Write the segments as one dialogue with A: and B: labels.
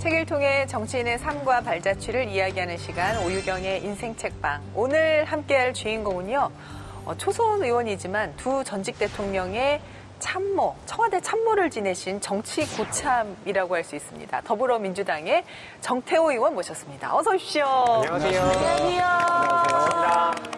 A: 책을 통해 정치인의 삶과 발자취를 이야기하는 시간 오유경의 인생책방. 오늘 함께할 주인공은요. 초선 의원이지만 두 전직 대통령의 참모, 청와대 참모를 지내신 정치 고참이라고 할 수 있습니다. 더불어민주당의 정태호 의원 모셨습니다. 어서 오십시오.
B: 안녕하세요.
A: 안녕하세요.
B: 반갑습니다.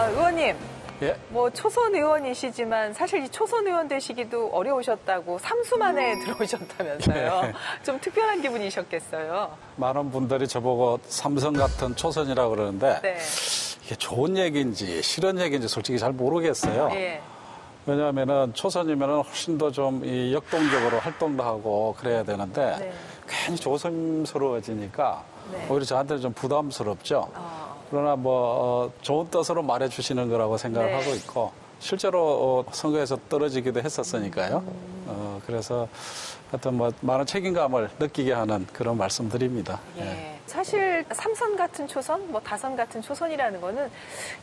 A: 의원님,
C: 예?
A: 뭐 초선 의원이시지만 사실 이 초선 의원 되시기도 어려우셨다고 3수 만에 들어오셨다면서요.
C: 네.
A: 좀 특별한 기분이셨겠어요.
C: 많은 분들이 저보고 삼성 같은 초선이라고 그러는데
A: 네.
C: 이게 좋은 얘기인지 싫은 얘기인지 솔직히 잘 모르겠어요.
A: 예.
C: 왜냐하면은 초선이면은 훨씬 더 좀 이 역동적으로 활동도 하고 그래야 되는데
A: 네.
C: 괜히 조심스러워지니까
A: 네.
C: 오히려 저한테는 좀 부담스럽죠. 그러나 뭐 좋은 뜻으로 말해주시는 거라고 생각을
A: 네.
C: 하고 있고 실제로 선거에서 떨어지기도 했었으니까요. 그래서 하여튼 뭐 많은 책임감을 느끼게 하는 그런 말씀드립니다.
A: 예. 사실 3선 같은 초선, 뭐 다선 같은 초선이라는 거는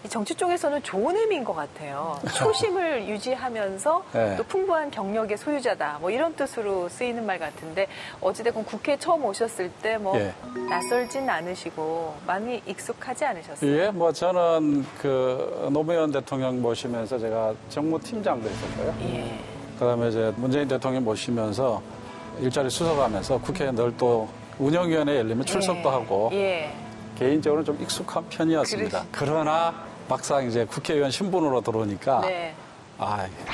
A: 이 정치 쪽에서는 좋은 의미인 것 같아요. 초심을 유지하면서
C: 네.
A: 또 풍부한 경력의 소유자다. 뭐 이런 뜻으로 쓰이는 말 같은데 어찌됐건 국회에 처음 오셨을 때 뭐
C: 예.
A: 낯설진 않으시고 많이 익숙하지 않으셨어요?
C: 예, 뭐 저는 그 노무현 대통령 모시면서 제가 정무팀장도 했었고요.
A: 예.
C: 그다음에 이제 문재인 대통령 모시면서 일자리 수석하면서 국회에 늘 또 운영위원회 열리면 출석도 하고
A: 예.
C: 개인적으로 좀 익숙한 편이었습니다. 그러나 막상 이제 국회의원 신분으로 들어오니까
A: 네.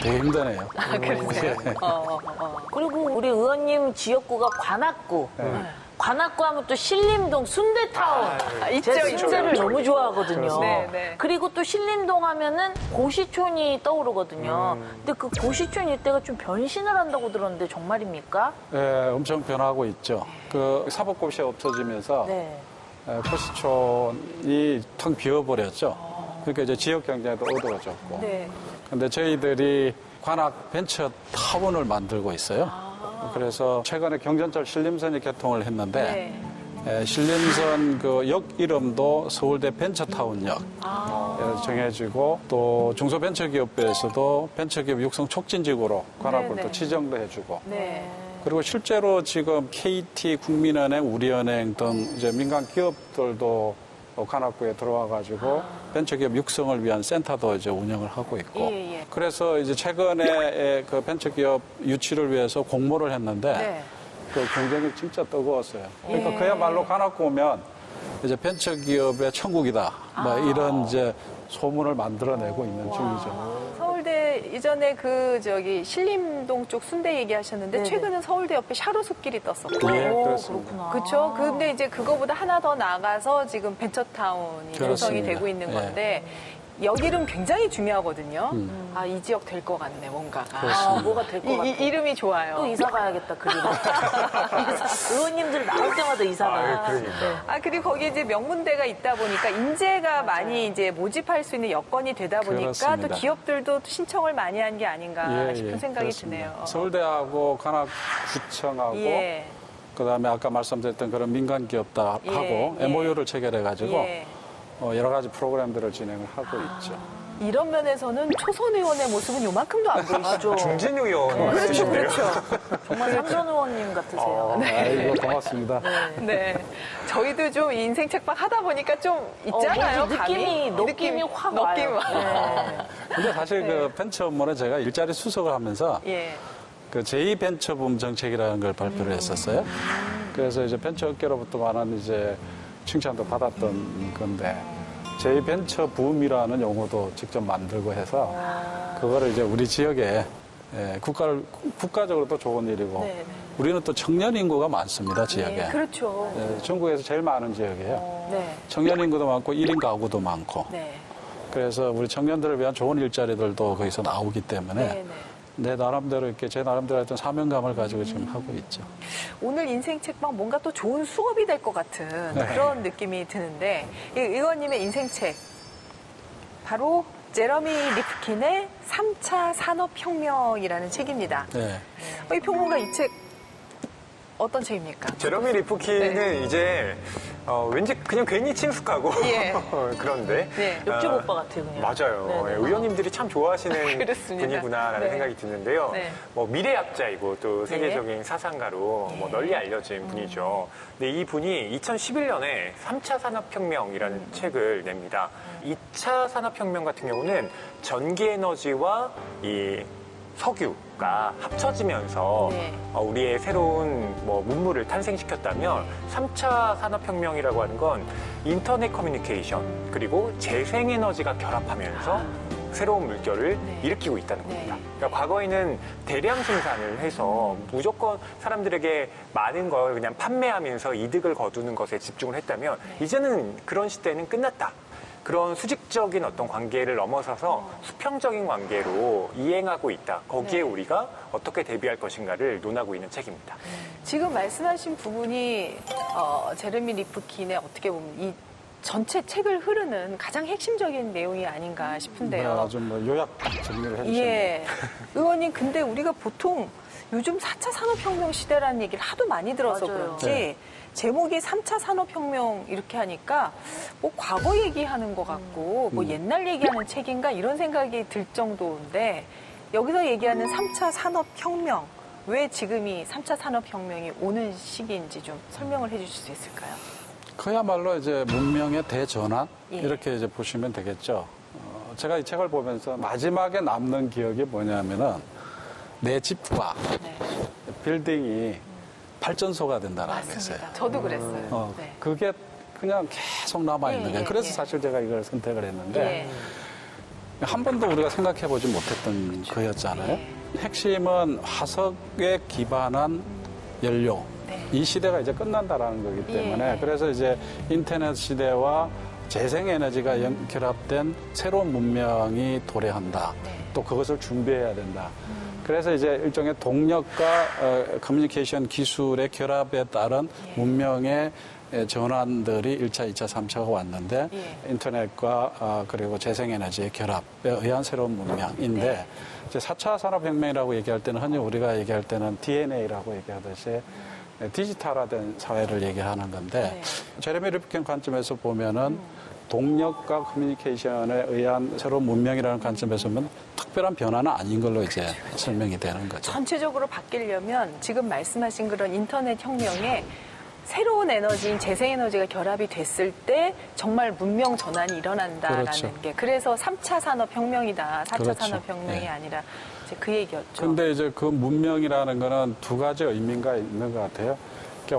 C: 되게 힘드네요.
A: 그러세요.
C: 예.
D: 그리고 우리 의원님 지역구가 관악구. 관악구 하면 또 신림동 순대타운.
A: 있죠,
D: 제가
A: 있죠.
D: 순대를 너무 좋아하거든요.
A: 네, 네.
D: 그리고 또 신림동 하면은 고시촌이 떠오르거든요. 근데 그 고시촌 일대가 좀 변신을 한다고 들었는데 정말입니까?
C: 예, 엄청 변하고 있죠. 그 사법고시 없어지면서
D: 네.
C: 고시촌이 텅 비어버렸죠. 그러니까 이제 지역 경제도 어두워졌고.
A: 네.
C: 근데 저희들이 관악 벤처타운을 만들고 있어요. 그래서 최근에 경전철 신림선이 개통을 했는데 신림선 그 역 이름도 서울대 벤처타운역 정해지고 또 중소벤처기업부에서도 벤처기업 육성 촉진지구로 관악을
A: 네,
C: 또
A: 네.
C: 지정도 해주고
A: 네.
C: 그리고 실제로 지금 KT, 국민은행, 우리은행 등 이제 민간 기업들도 관악구에 들어와가지고 벤처기업 육성을 위한 센터도 이제 운영을 하고 있고.
A: 예.
C: 그래서 이제 최근에 그 벤처기업 유치를 위해서 공모를 했는데
A: 네.
C: 그 경쟁이 진짜 뜨거웠어요. 그러니까 그야말로 관악구 오면 이제 벤처기업의 천국이다. 뭐 이런 이제 소문을 만들어내고 있는 중이죠.
A: 서울대 이전에 신림동 쪽 순대 얘기하셨는데
D: 네네.
A: 최근은 서울대 옆에 샤로숲길이 떴었고.
C: 예,
D: 오,
C: 그렇습니다.
D: 그렇구나.
A: 그렇죠. 근데 이제 그거보다 하나 더 나가서 지금 벤처타운이 조성이
C: 그렇습니다.
A: 되고 있는
C: 예.
A: 건데 역 이름 굉장히 중요하거든요. 이 지역 될 것 같네, 뭔가가.
D: 뭐가 될 것 같아.
A: 이름이 좋아요.
D: 또 이사 가야겠다, 그리고. 의원님들 나올 때마다 이사 가요.
B: 그러니까.
A: 그리고 거기 이제 명문대가 있다 보니까 인재가 많이 이제 모집할 수 있는 여건이 되다 보니까
C: 그렇습니다.
A: 또 기업들도 신청을 많이 한 게 아닌가 싶은 생각이
C: 그렇습니다.
A: 드네요.
C: 서울대하고 관악구청하고
A: 예.
C: 그다음에 아까 말씀드렸던 그런 민간 기업하고
A: 예.
C: MOU를 체결해가지고
A: 예.
C: 여러 가지 프로그램들을 진행을 하고 있죠.
A: 이런 면에서는 초선 의원의 모습은 요만큼도 안 보이시죠?
B: 중진우 의원 같으신데요.
D: 정말 삼선 의원님 같으세요.
C: 아이고 고맙습니다.
A: 네. 저희도 좀 인생 책방 하다 보니까 좀 있잖아요.
D: 뭔지
A: 감이.
D: 느낌이 확
A: 느낌이
D: 와요.
A: 와요.
C: 근데 사실 그 벤처 업무는 제가 일자리 수석을 하면서
A: 예.
C: 그 제2벤처붐 정책이라는 걸 발표를 했었어요. 그래서 이제 벤처 업계로부터 많은 이제 칭찬도 받았던 건데 제2벤처붐이라는 용어도 직접 만들고 해서 그거를 이제 우리 지역에 국가적으로도 좋은 일이고
A: 네, 네.
C: 우리는 또 청년 인구가 많습니다, 지역에.
A: 네, 그렇죠.
C: 전국에서 제일 많은 지역이에요.
A: 네.
C: 청년 인구도 많고 1인 가구도 많고.
A: 네.
C: 그래서 우리 청년들을 위한 좋은 일자리들도 거기서 나오기 때문에
A: 네, 네.
C: 내 나름대로 이렇게 제 나름대로 어떤 사명감을 가지고 지금 하고 있죠.
A: 오늘 인생 책방 뭔가 또 좋은 수업이 될 것 같은 그런 느낌이 드는데 이 의원님의 인생 책 바로 제러미 리프킨의 3차 산업혁명이라는 책입니다.
C: 네.
A: 이 평론가 이 책 어떤 책입니까?
B: 제러미 리프킨은 이제 왠지 그냥 괜히 친숙하고
A: 예.
B: 그런데
A: 네.
D: 옆집 오빠 같아요, 그냥.
B: 맞아요.
D: 네, 네.
B: 의원님들이 참 좋아하시는
A: 그렇습니다.
B: 분이구나라는
A: 네.
B: 생각이 드는데요.
A: 네.
B: 뭐 미래학자이고 또 세계적인 사상가로 뭐 널리 알려진 분이죠. 근데 이 분이 2011년에 3차 산업혁명이라는 책을 냅니다. 2차 산업혁명 같은 경우는 전기에너지와 이 석유가 합쳐지면서
A: 네.
B: 우리의 새로운 뭐 문물을 탄생시켰다면 3차 산업혁명이라고 하는 건 인터넷 커뮤니케이션 그리고 재생에너지가 결합하면서 새로운 물결을
A: 네.
B: 일으키고 있다는
A: 네.
B: 겁니다. 그러니까 과거에는 대량 생산을 해서 무조건 사람들에게 많은 걸 그냥 판매하면서 이득을 거두는 것에 집중을 했다면 이제는 그런 시대는 끝났다. 그런 수직적인 어떤 관계를 넘어서서 수평적인 관계로 이행하고 있다. 거기에
A: 네.
B: 우리가 어떻게 대비할 것인가를 논하고 있는 책입니다.
A: 지금 말씀하신 부분이 제레미 리프킨의 어떻게 보면 이 전체 책을 흐르는 가장 핵심적인 내용이 아닌가 싶은데요.
C: 아주 뭐 요약 정리를 해주셨네요.
A: 예. 의원님, 근데 우리가 보통 요즘 4차 산업혁명 시대라는 얘기를 하도 많이 들어서
D: 맞아요.
A: 그런지
C: 네.
A: 제목이 3차 산업혁명 이렇게 하니까 뭐 과거 얘기하는 것 같고 뭐 옛날 얘기하는 책인가 이런 생각이 들 정도인데 여기서 얘기하는 3차 산업혁명 왜 지금이 3차 산업혁명이 오는 시기인지 좀 설명을 해 주실 수 있을까요?
C: 그야말로 이제 문명의 대전환
A: 예.
C: 이렇게 이제 보시면 되겠죠. 제가 이 책을 보면서 마지막에 남는 기억이 뭐냐면은 내 집과
A: 네.
C: 빌딩이 발전소가 된다라는 게 있어요.
A: 맞습니다. 저도 그랬어요. 네.
C: 그게 그냥 계속 남아있는
A: 예,
C: 거예요.
A: 예,
C: 그래서
A: 예.
C: 사실 제가 이걸 선택을 했는데
A: 예.
C: 한 번도 우리가 생각해보지 못했던 거였잖아요.
A: 예.
C: 핵심은 화석에 기반한 연료.
A: 네.
C: 이 시대가 이제 끝난다라는 거기 때문에
A: 예.
C: 그래서 이제 인터넷 시대와 재생에너지가 결합된 새로운 문명이 도래한다.
A: 네.
C: 또 그것을 준비해야 된다. 그래서 이제 일종의 동력과 커뮤니케이션 기술의 결합에 따른 문명의 전환들이 1차, 2차, 3차가 왔는데
A: 예.
C: 인터넷과 그리고 재생에너지의 결합에 의한 새로운 문명인데
A: 네.
C: 이제 4차 산업혁명이라고 얘기할 때는 흔히 우리가 얘기할 때는 DNA라고 얘기하듯이 디지털화된 사회를 얘기하는 건데
A: 네.
C: 제레미 리프킨 관점에서 보면은 동력과 커뮤니케이션에 의한 새로운 문명이라는 관점에서 보면 특별한 변화는 아닌 걸로 이제 설명이 되는 거죠.
A: 전체적으로 바뀌려면 지금 말씀하신 그런 인터넷 혁명에 새로운 에너지인 재생에너지가 결합이 됐을 때 정말 문명 전환이 일어난다라는
C: 그렇죠.
A: 게 그래서 3차 산업혁명이다. 4차
C: 그렇죠.
A: 산업혁명이
C: 네.
A: 아니라 이제 그 얘기였죠.
C: 근데 이제 그 문명이라는 거는 두 가지 의미가 있는 것 같아요.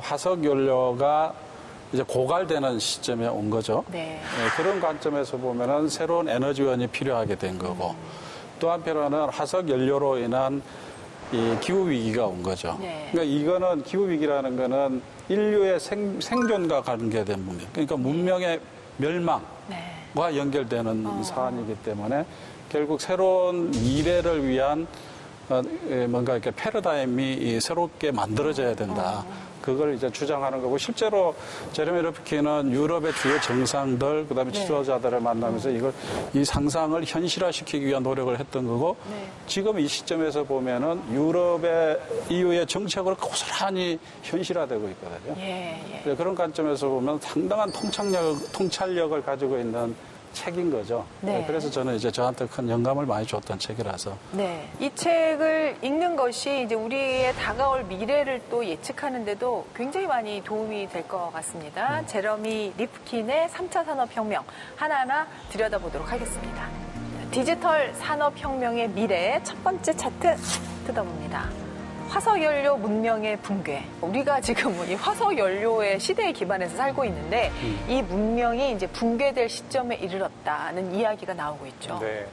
C: 화석 연료가 이제 고갈되는 시점에 온 거죠.
A: 네.
C: 그런 관점에서 보면은 새로운 에너지원이 필요하게 된 거고 또 한편으로는 화석 연료로 인한 이 기후 위기가 온 거죠.
A: 네.
C: 그러니까 이거는 기후 위기라는 거는 인류의 생존과 관계된 문명. 그러니까 문명의 멸망과
A: 네.
C: 연결되는 사안이기 때문에 결국 새로운 미래를 위한 뭔가 이렇게 패러다임이 새롭게 만들어져야 된다. 그걸 이제 주장하는 거고 실제로 제레미 리프킨은 유럽의 주요 정상들 그다음에 지도자들을 만나면서 이 상상을 현실화시키기 위한 노력을 했던 거고
A: 네.
C: 지금 이 시점에서 보면은 유럽의 EU의 정책으로 고스란히 현실화되고 있거든요.
A: 예,
C: 네, 그런 관점에서 보면 상당한 통찰력을 가지고 있는 책인 거죠.
A: 네.
C: 그래서 저는 이제 저한테 큰 영감을 많이 줬던 책이라서.
A: 네. 이 책을 읽는 것이 이제 우리의 다가올 미래를 또 예측하는데도 굉장히 많이 도움이 될 것 같습니다. 제러미 리프킨의 3차 산업혁명 하나하나 들여다보도록 하겠습니다. 디지털 산업혁명의 미래 첫 번째 차트 뜯어봅니다. 화석연료 문명의 붕괴. 우리가 지금 이 화석연료의 시대에 기반해서 살고 있는데 이 문명이 이제 붕괴될 시점에 이르렀다는 이야기가 나오고 있죠.
B: 네.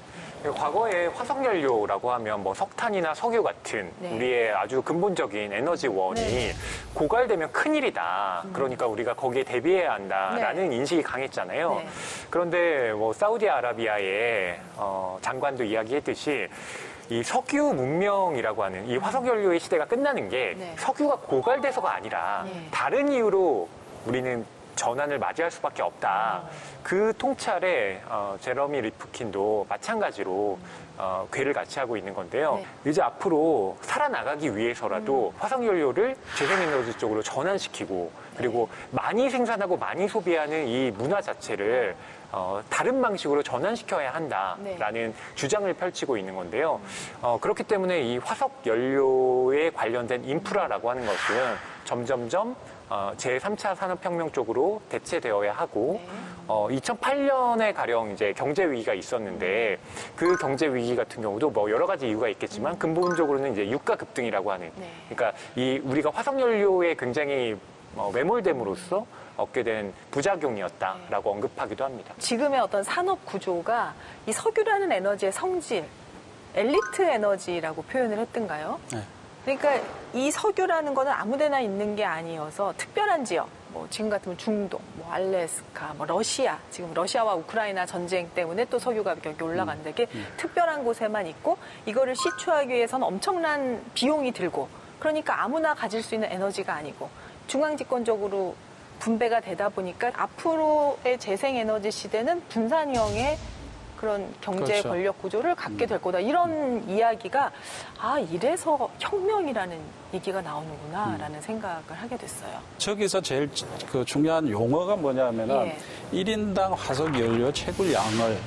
B: 과거에 화석연료라고 하면 뭐 석탄이나 석유 같은
A: 네.
B: 우리의 아주 근본적인 에너지원이
A: 네.
B: 고갈되면 큰일이다. 그러니까 우리가 거기에 대비해야 한다라는
A: 네.
B: 인식이 강했잖아요.
A: 네.
B: 그런데 뭐 사우디아라비아의 장관도 이야기했듯이 이 석유 문명이라고 하는 이 화석연료의 시대가 끝나는 게
A: 네.
B: 석유가 고갈돼서가 아니라
A: 네.
B: 다른 이유로 우리는 전환을 맞이할 수밖에 없다. 그 통찰에 제러미 리프킨도 마찬가지로 궤를 같이 하고 있는 건데요.
A: 네.
B: 이제 앞으로 살아나가기 위해서라도 화석연료를 재생에너지 쪽으로 전환시키고 그리고 많이 생산하고 많이 소비하는 이 문화 자체를 다른 방식으로 전환시켜야 한다라는 주장을 펼치고 있는 건데요. 그렇기 때문에 이 화석연료에 관련된 인프라라고 하는 것은 점점점 제3차 산업혁명 쪽으로 대체되어야 하고, 2008년에 가령 이제 경제 위기가 있었는데, 그 경제 위기 같은 경우도 뭐 여러 가지 이유가 있겠지만, 근본적으로는 이제 유가 급등이라고 하는,
A: 네.
B: 그러니까 우리가 화석연료에 굉장히 매몰됨으로써 얻게 된 부작용이었다라고 언급하기도 합니다.
A: 지금의 어떤 산업 구조가 이 석유라는 에너지의 성질, 엘리트 에너지라고 표현을 했던가요?
C: 네.
A: 그러니까 이 석유라는 거는 아무데나 있는 게 아니어서 특별한 지역, 뭐 지금 같으면 중동, 뭐 알래스카, 뭐 러시아, 지금 러시아와 우크라이나 전쟁 때문에 또 석유 가격이 올라간다. 이게 특별한 곳에만 있고 이거를 시추하기 위해서는 엄청난 비용이 들고 그러니까 아무나 가질 수 있는 에너지가 아니고 중앙집권적으로 분배가 되다 보니까 앞으로의 재생에너지 시대는 분산형의 그런 경제
C: 그렇죠.
A: 권력 구조를 갖게 될 거다. 이런 이야기가 이래서 혁명이라는 얘기가 나오는구나라는 생각을 하게 됐어요.
C: 저기서 제일 그 중요한 용어가 뭐냐면은
A: 예.
C: 1인당 화석연료 채굴량을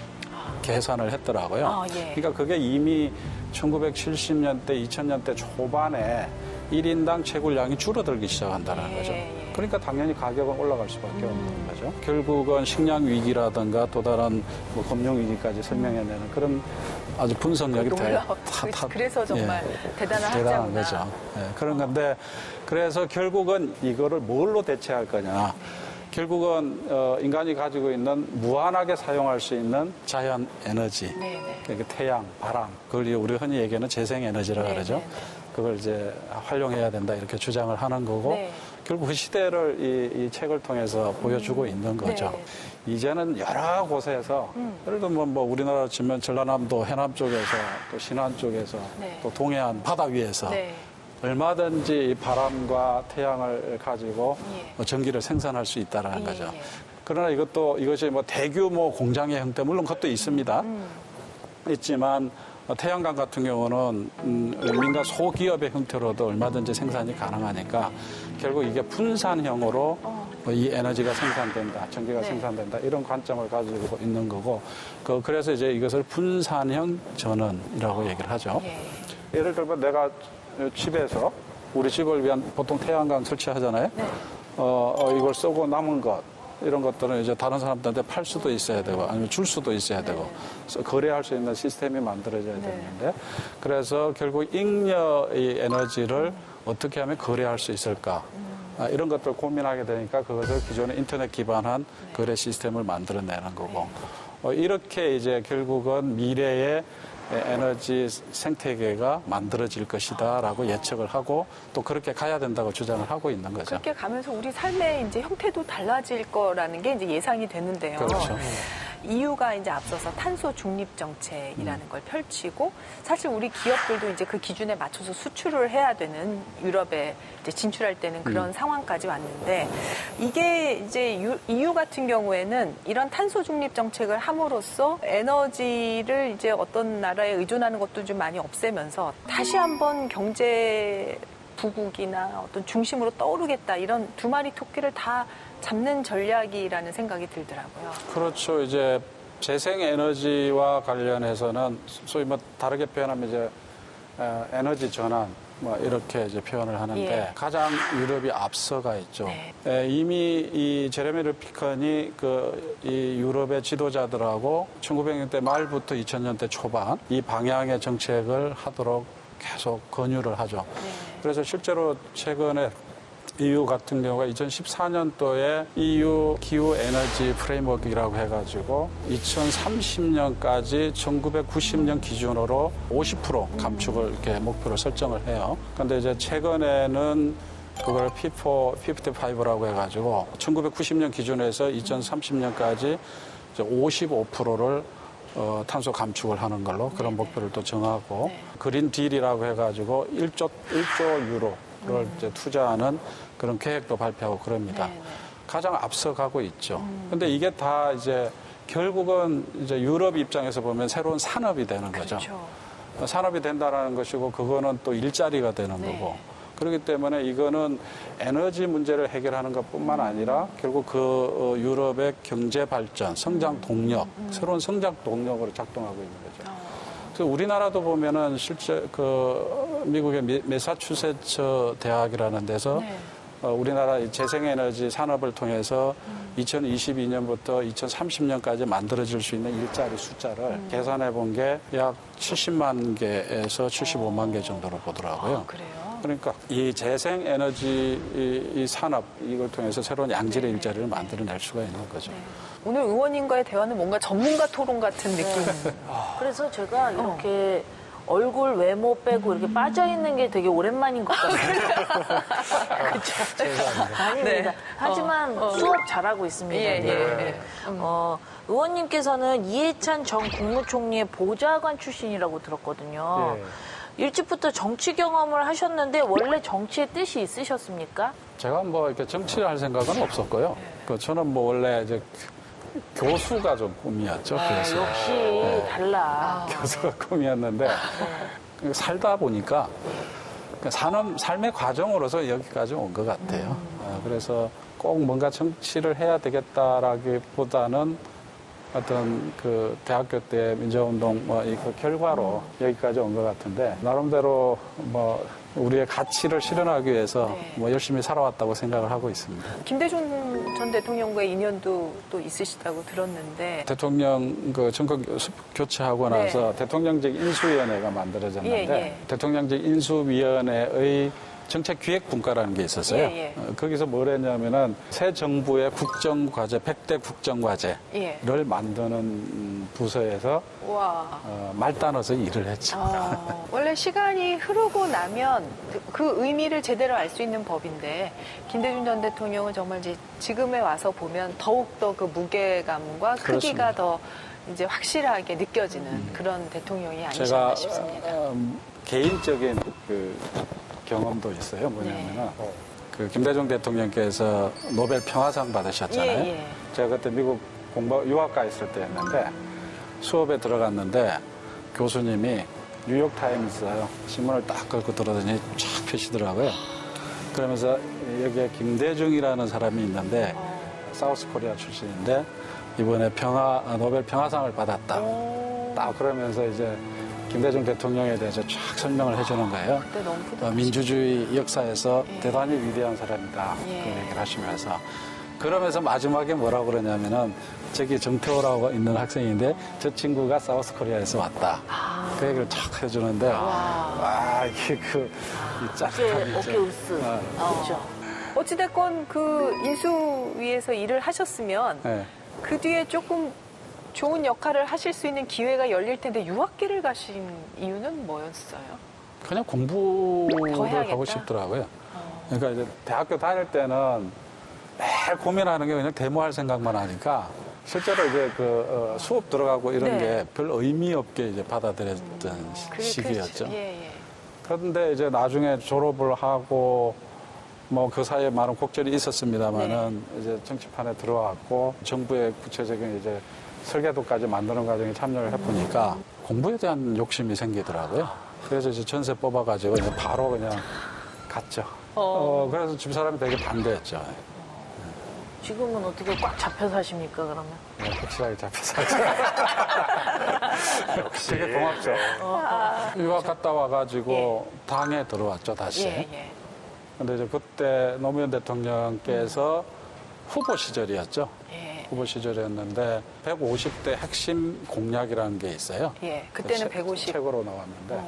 C: 계산을 했더라고요.
A: 예.
C: 그러니까 그게 이미 1970년대, 2000년대 초반에 1인당 채굴량이 줄어들기 시작한다는 거죠.
A: 예.
C: 그러니까 당연히 가격은 올라갈 수밖에 없는 거죠. 결국은 식량 위기라든가 또 다른 뭐 금융 위기까지 설명해내는 그런 아주 분석력이
A: 그래서 정말 대단한
C: 대단한
A: 학자구나.
C: 거죠. 예, 그런 건데 그래서 결국은 이거를 뭘로 대체할 거냐. 결국은 인간이 가지고 있는 무한하게 사용할 수 있는 자연 에너지,
A: 네.
C: 그러니까 태양, 바람, 그걸 우리 흔히 얘기하는 재생 에너지라고
A: 네,
C: 그러죠.
A: 네, 네.
C: 그걸 이제 활용해야 된다 이렇게 주장을 하는 거고
A: 네.
C: 결국 그 시대를 이 책을 통해서 보여주고 있는 거죠.
A: 네.
C: 이제는 여러 곳에서 예를 들면 뭐 우리나라 치면 전라남도 해남 쪽에서 또 신안 쪽에서
A: 네.
C: 또 동해안 바다 위에서
A: 네.
C: 얼마든지 이 바람과 태양을 가지고
A: 예.
C: 전기를 생산할 수 있다는
A: 예,
C: 거죠.
A: 예.
C: 그러나 이것이 뭐 대규모 공장의 형태, 물론 그것도 있습니다. 있지만 태양광 같은 경우는 민간 소기업의 형태로도 얼마든지 생산이 가능하니까 결국 이게 분산형으로 이 에너지가 생산된다, 전기가
A: 네.
C: 생산된다 이런 관점을 가지고 있는 거고 그래서 이제 이것을 분산형 전원이라고 얘기를 하죠.
A: 예.
C: 예를 들면 내가 집에서 우리 집을 위한 보통 태양광 설치하잖아요.
A: 네.
C: 이걸 쓰고 남은 것 이런 것들은 이제 다른 사람들한테 팔 수도 있어야 되고 아니면 줄 수도 있어야 되고 거래할 수 있는 시스템이 만들어져야 되는데 그래서 결국 잉여의 에너지를 어떻게 하면 거래할 수 있을까 이런 것들 고민하게 되니까 그것을 기존의 인터넷 기반한 거래 시스템을 만들어내는 거고 이렇게 이제 결국은 미래의 에너지 생태계가 만들어질 것이다라고 예측을 하고 또 그렇게 가야 된다고 주장을 하고 있는 거죠.
A: 그렇게 가면서 우리 삶의 이제 형태도 달라질 거라는 게 이제 예상이 되는데요.
C: 그렇죠.
A: EU가 이제 앞서서 탄소 중립 정책이라는 걸 펼치고 사실 우리 기업들도 이제 그 기준에 맞춰서 수출을 해야 되는 유럽에 이제 진출할 때는 그런 상황까지 왔는데 이게 이제 EU 같은 경우에는 이런 탄소 중립 정책을 함으로써 에너지를 이제 어떤 나라에 의존하는 것도 좀 많이 없애면서 다시 한번 경제 부국이나 어떤 중심으로 떠오르겠다 이런 두 마리 토끼를 다 잡는 전략이라는 생각이 들더라고요.
C: 그렇죠. 이제 재생에너지와 관련해서는 소위 뭐 다르게 표현하면 이제 에너지 전환 뭐 이렇게 이제 표현을 하는데
A: 예.
C: 가장 유럽이 앞서가 있죠.
A: 네.
C: 이미 이 제레미 루피컨이 이 유럽의 지도자들하고 1900년대 말부터 2000년대 초반 이 방향의 정책을 하도록 계속 권유를 하죠.
A: 네.
C: 그래서 실제로 최근에 EU 같은 경우가 2014년도에 EU 기후 에너지 프레임워크라고 해가지고 2030년까지 1990년 기준으로 50% 감축을 이렇게 목표로 설정을 해요. 그런데 이제 최근에는 그걸 P455라고 해가지고 1990년 기준에서 2030년까지 55%를 탄소 감축을 하는 걸로 그런 목표를 또 정하고 그린 딜이라고 해가지고 1조 유로를 이제 투자하는 그런 계획도 발표하고 그럽니다. 가장 앞서가고 있죠. 근데 이게 다 이제 결국은 이제 유럽 입장에서 보면 새로운 산업이 되는 거죠.
A: 그렇죠.
C: 산업이 된다라는 것이고 그거는 또 일자리가 되는 거고. 그렇기 때문에 이거는 에너지 문제를 해결하는 것뿐만 아니라 결국 그 유럽의 경제 발전, 성장 동력, 새로운 성장 동력으로 작동하고 있는 거죠. 그래서 우리나라도 보면은 실제 그 미국의 매사추세츠 대학이라는 데서 우리나라 재생에너지 산업을 통해서 2022년부터 2030년까지 만들어질 수 있는 일자리 숫자를 계산해 본 게 약 70만 개에서 75만 개 정도로 보더라고요.
A: 아, 그래요?
C: 그러니까 이 재생에너지 이 산업 이걸 통해서 새로운 양질의 일자리를 만들어낼 수가 있는 거죠.
A: 오늘 의원님과의 대화는 뭔가 전문가 토론 같은 느낌.
D: 그래서 제가 이렇게 얼굴 외모 빼고 이렇게 빠져있는 게 되게 오랜만인 것 같아요. 아닙니다.
A: 네.
D: 하지만 수업 잘하고 있습니다.
A: 예, 예.
D: 의원님께서는 이해찬 전 국무총리의 보좌관 출신이라고 들었거든요. 일찍부터 정치 경험을 하셨는데 원래 정치의 뜻이 있으셨습니까?
C: 제가 뭐 이렇게 정치를 할 생각은 없었고요. 그 저는 뭐 원래 이제 교수가 좀 꿈이었죠. 교수.
D: 역시 달라.
C: 교수가 꿈이었는데 살다 보니까 삶의 과정으로서 여기까지 온 것 같아요. 그래서 꼭 뭔가 정치를 해야 되겠다라기보다는 어떤 그 대학교 때 민주운동 그 결과로 여기까지 온 것 같은데 나름대로 뭐 우리의 가치를 실현하기 위해서 뭐 열심히 살아왔다고 생각을 하고 있습니다.
A: 김대중 전 대통령과의 인연도 또 있으시다고 들었는데.
C: 대통령 그 정권 교체하고 나서 대통령직 인수위원회가 만들어졌는데 대통령직 인수위원회의 정책기획분과라는 게 있었어요. 거기서 뭘 했냐면은 새 정부의 국정과제, 100대 국정과제를 만드는 부서에서 말단어서 일을 했죠.
A: 원래 시간이 흐르고 나면 그 의미를 제대로 알 수 있는 법인데 김대중 전 대통령은 정말 이제 지금에 와서 보면 더욱더 그 무게감과 크기가 더 이제 확실하게 느껴지는 그런 대통령이 아니셨나 싶습니다.
C: 개인적인 그 경험도 있어요. 뭐냐면은 그 김대중 대통령께서 노벨 평화상 받으셨잖아요. 제가 그때 미국 유학가 있을 때였는데 수업에 들어갔는데 교수님이 뉴욕타임스 신문을 딱 걸고 들어더니 쫙 펴시더라고요. 그러면서 여기에 김대중이라는 사람이 있는데 사우스코리아 출신인데 이번에 노벨 평화상을 받았다. 딱 그러면서 이제 김대중 대통령에 대해서 쫙 설명을 해주는 거예요.
A: 그때 너무
C: 민주주의 역사에서 대단히 위대한 사람이다. 그 얘기를 하시면서. 그러면서 마지막에 뭐라고 그러냐면은 저기 정태호라고 있는 학생인데 저 친구가 사우스코리아에서 왔다. 그 얘기를 쫙 해주는데 이게 이 짜릿함이
D: 어깨 으스. 그렇죠.
A: 어찌됐건 그 인수위에서 일을 하셨으면 그 뒤에 조금 좋은 역할을 하실 수 있는 기회가 열릴 텐데 유학기를 가신 이유는 뭐였어요?
C: 그냥 공부를 하고 싶더라고요. 그러니까 이제 대학교 다닐 때는 매일 고민하는 게 그냥 데모할 생각만 하니까 실제로 이제 그 수업 들어가고 이런 게 별 의미 없게 이제 받아들였던 시기였죠. 그런데 이제 나중에 졸업을 하고 뭐 그 사이에 많은 곡절이 있었습니다만은 이제 정치판에 들어왔고 정부의 구체적인 이제 설계도까지 만드는 과정에 참여를 해보니까 공부에 대한 욕심이 생기더라고요. 그래서 이제 전세 뽑아가지고 이제 바로 그냥 갔죠. 그래서 집사람이 되게 반대했죠.
D: 지금은 어떻게 꽉 잡혀 사십니까, 그러면?
C: 네, 확실하게 잡혀 살죠. 되게 고맙죠. 유학 갔다 와가지고 당에 들어왔죠, 다시. 근데 이제 그때 노무현 대통령께서 후보 시절이었죠. 후보 시절이었는데 150대 핵심 공약이라는 게 있어요.
A: 그때는 150.
C: 책으로 나왔는데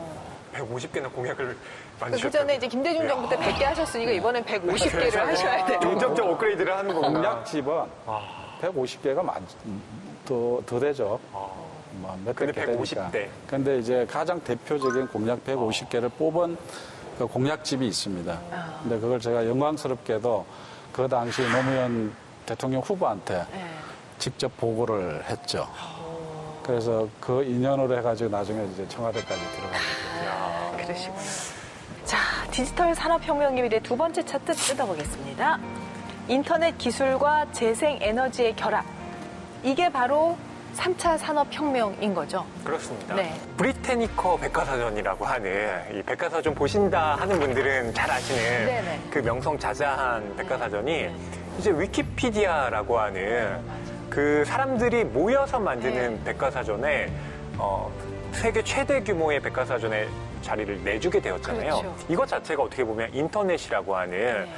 B: 150개나 공약을
A: 그
B: 만드셨다고요?
A: 전에 이제 김대중 정부 때 100개 하셨으니까 이번엔 150개를 하셔야 돼요.
B: 중점적 업그레이드를 하는 거구나.
C: 공약집은 150개가 더 되죠. 몇백
B: 근데
C: 개 되니까.
B: 150대.
C: 근데 이제 가장 대표적인 공약 150개를 뽑은 그 공약집이 있습니다. 근데 그걸 제가 영광스럽게도 그 당시 노무현 대통령 후보한테
A: 네.
C: 직접 보고를 했죠. 그래서 그 인연으로 해가지고 나중에 이제 청와대까지 들어갑니다.
A: 그러시구나. 자, 디지털 산업혁명의 미래 두 번째 차트 뜯어보겠습니다. 인터넷 기술과 재생 에너지의 결합. 이게 바로 3차 산업혁명인 거죠.
B: 그렇습니다.
A: 네.
B: 브리테니커 백과사전이라고 하는 이 백과사전 보신다 하는 분들은 잘 아시는
A: 네네.
B: 그 명성자자한 백과사전이 이제 위키피디아라고 하는 그 사람들이 모여서 만드는 백과사전에 세계 최대 규모의 백과사전에 자리를 내주게 되었잖아요.
A: 그렇죠.
B: 이것 자체가 어떻게 보면 인터넷이라고 하는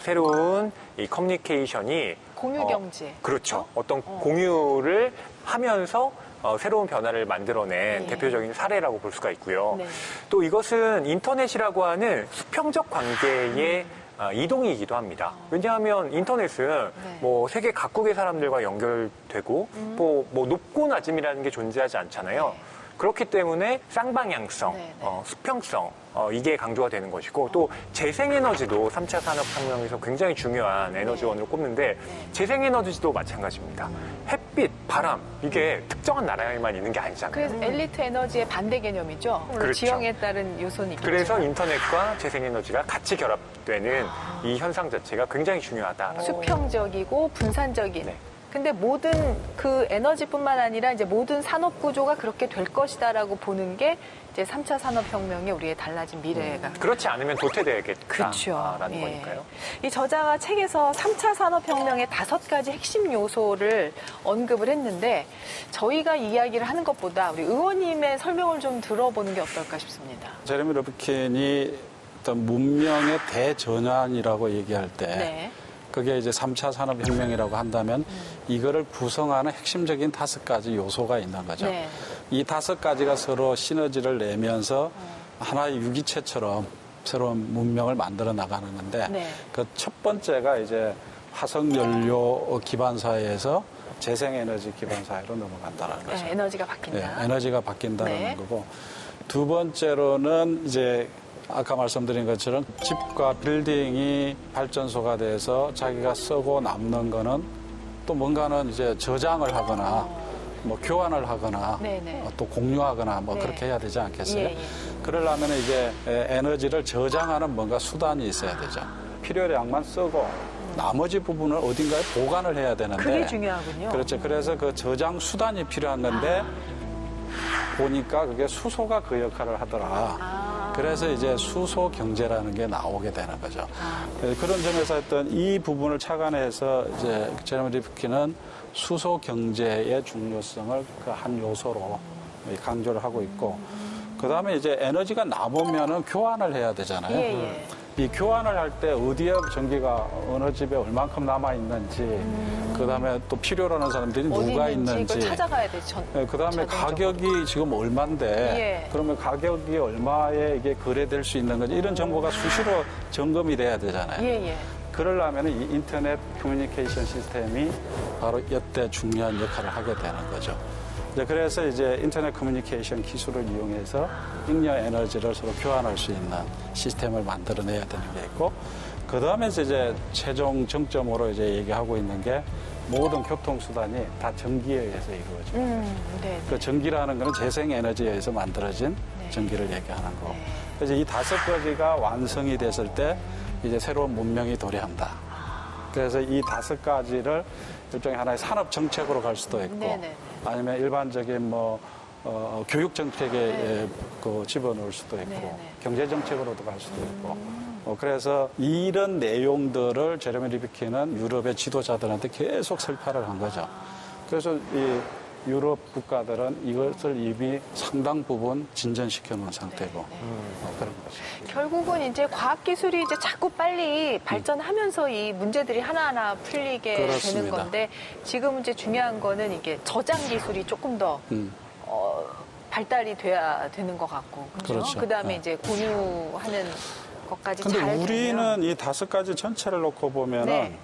B: 새로운 이 커뮤니케이션이
A: 공유 경제.
B: 그렇죠. 어떤 공유를 하면서 새로운 변화를 만들어낸
A: 네.
B: 대표적인 사례라고 볼 수가 있고요.
A: 네.
B: 또 이것은 인터넷이라고 하는 수평적 관계의 이동이기도 합니다. 왜냐하면 인터넷은
A: 네.
B: 뭐 세계 각국의 사람들과 연결되고 또 뭐 높고 낮음이라는 게 존재하지 않잖아요.
A: 네.
B: 그렇기 때문에 쌍방향성,
A: 네, 네.
B: 수평성 이게 강조가 되는 것이고 또 재생에너지도 3차 산업혁명에서 굉장히 중요한 에너지원으로 꼽는데 재생에너지도 마찬가지입니다. 햇빛, 바람 이게 특정한 나라에만 있는 게 아니잖아요.
A: 그래서 엘리트 에너지의 반대 개념이죠. 물론
B: 그렇죠.
A: 지형에 따른 요소는 있겠죠.
B: 그래서 인터넷과 재생에너지가 같이 결합되는 이 현상 자체가 굉장히 중요하다.
A: 수평적이고 분산적인.
B: 네.
A: 근데 모든 그 에너지뿐만 아니라 이제 모든 산업 구조가 그렇게 될 것이다라고 보는 게 이제 3차 산업혁명의 우리의 달라진 미래가.
B: 그렇지 않으면 도태되겠다라는
A: 그렇죠.
B: 거니까요.
A: 이 저자가 책에서 3차 산업혁명의 5가지 핵심 요소를 언급을 했는데 저희가 이야기를 하는 것보다 우리 의원님의 설명을 좀 들어보는 게 어떨까 싶습니다.
C: 제레미 러브킨이 어떤 문명의 대전환이라고 얘기할 때
A: 네.
C: 그게 이제 3차 산업혁명이라고 한다면 이거를 구성하는 핵심적인 5가지 요소가 있는 거죠.
A: 네.
C: 이 5가지가 서로 시너지를 내면서 하나의 유기체처럼 새로운 문명을 만들어 나가는 건데
A: 네.
C: 그 첫 번째가 이제 화석연료 기반 사회에서 재생에너지 기반 사회로 넘어간다는 거죠.
A: 네, 에너지가 바뀐다.
C: 네, 에너지가 바뀐다는
A: 네.
C: 거고 두 번째로는 이제 아까 말씀드린 것처럼 집과 빌딩이 발전소가 돼서 자기가 쓰고 남는 거는 또 뭔가는 이제 저장을 하거나 뭐 교환을 하거나
A: 네네.
C: 또 공유하거나 뭐
A: 네.
C: 그렇게 해야 되지 않겠어요?
A: 예, 예.
C: 그러려면 이제 에너지를 저장하는 뭔가 수단이 있어야 되죠. 필요량만 쓰고 나머지 부분을 어딘가에 보관을 해야 되는데
A: 그게 중요하군요.
C: 그렇죠. 그래서 그 저장 수단이 필요한 건데 보니까 그게 수소가 그 역할을 하더라. 그래서 이제 수소 경제라는 게 나오게 되는 거죠. 그런 점에서 했던 이 부분을 착안해서 이제 제레미 리프킨은 수소 경제의 중요성을 그 한 요소로 강조를 하고 있고, 그 다음에 이제 에너지가 남으면은 교환을 해야 되잖아요.
A: 예, 예.
C: 이 교환을 할 때 어디에 전기가 어느 집에 얼만큼 남아 있는지, 그 다음에 또 필요로 하는 사람들이
A: 어디
C: 누가
A: 있는지
C: 있는지,
A: 그걸 찾아가야 되죠.
C: 그 다음에 가격이 지금 얼마인데,
A: 예.
C: 그러면 가격이 얼마에 이게 거래될 수 있는 건지, 이런 정보가 수시로 점검이 돼야 되잖아요.
A: 예, 예.
C: 그러려면 이 인터넷 커뮤니케이션 시스템이 바로 이때 중요한 역할을 하게 되는 거죠. 그래서 이제 인터넷 커뮤니케이션 기술을 이용해서 잉여 에너지를 서로 교환할 수 있는 시스템을 만들어내야 되는 게 있고, 그 다음에 이제 최종 정점으로 이제 얘기하고 있는 게 모든 교통수단이 다 전기에 의해서 이루어집니다.
A: 네.
C: 그 전기라는 것은 재생에너지에 의해서 만들어진
A: 네.
C: 전기를 얘기하는 거고.
A: 네.
C: 그래서 이 5가지가 완성이 됐을 때 이제 새로운 문명이 도래한다. 그래서 이 5가지를 일종의 하나의 산업 정책으로 갈 수도 있고,
A: 네네.
C: 아니면 일반적인 교육 정책에 그 집어넣을 수도 있고,
A: 네네.
C: 경제 정책으로도 갈 수도 있고. 그래서 이런 내용들을 제레미 리프킨은 유럽의 지도자들한테 계속 설파를 한 거죠. 그래서 이 유럽 국가들은 이것을 이미 상당 부분 진전시켜 놓은 상태고, 그런 거죠.
A: 결국은 이제 과학기술이 이제 자꾸 빨리 발전하면서 이 문제들이 하나하나 풀리게
C: 그렇습니다.
A: 되는 건데, 지금 이제 중요한 거는 이게 저장 기술이 조금 더 발달이 돼야 되는 것 같고.
C: 그렇죠.
A: 그다음에
C: 네.
A: 이제 공유하는 것까지
C: 근데
A: 잘
C: 우리는
A: 되면.
C: 이 5가지 전체를 놓고 보면은
A: 네.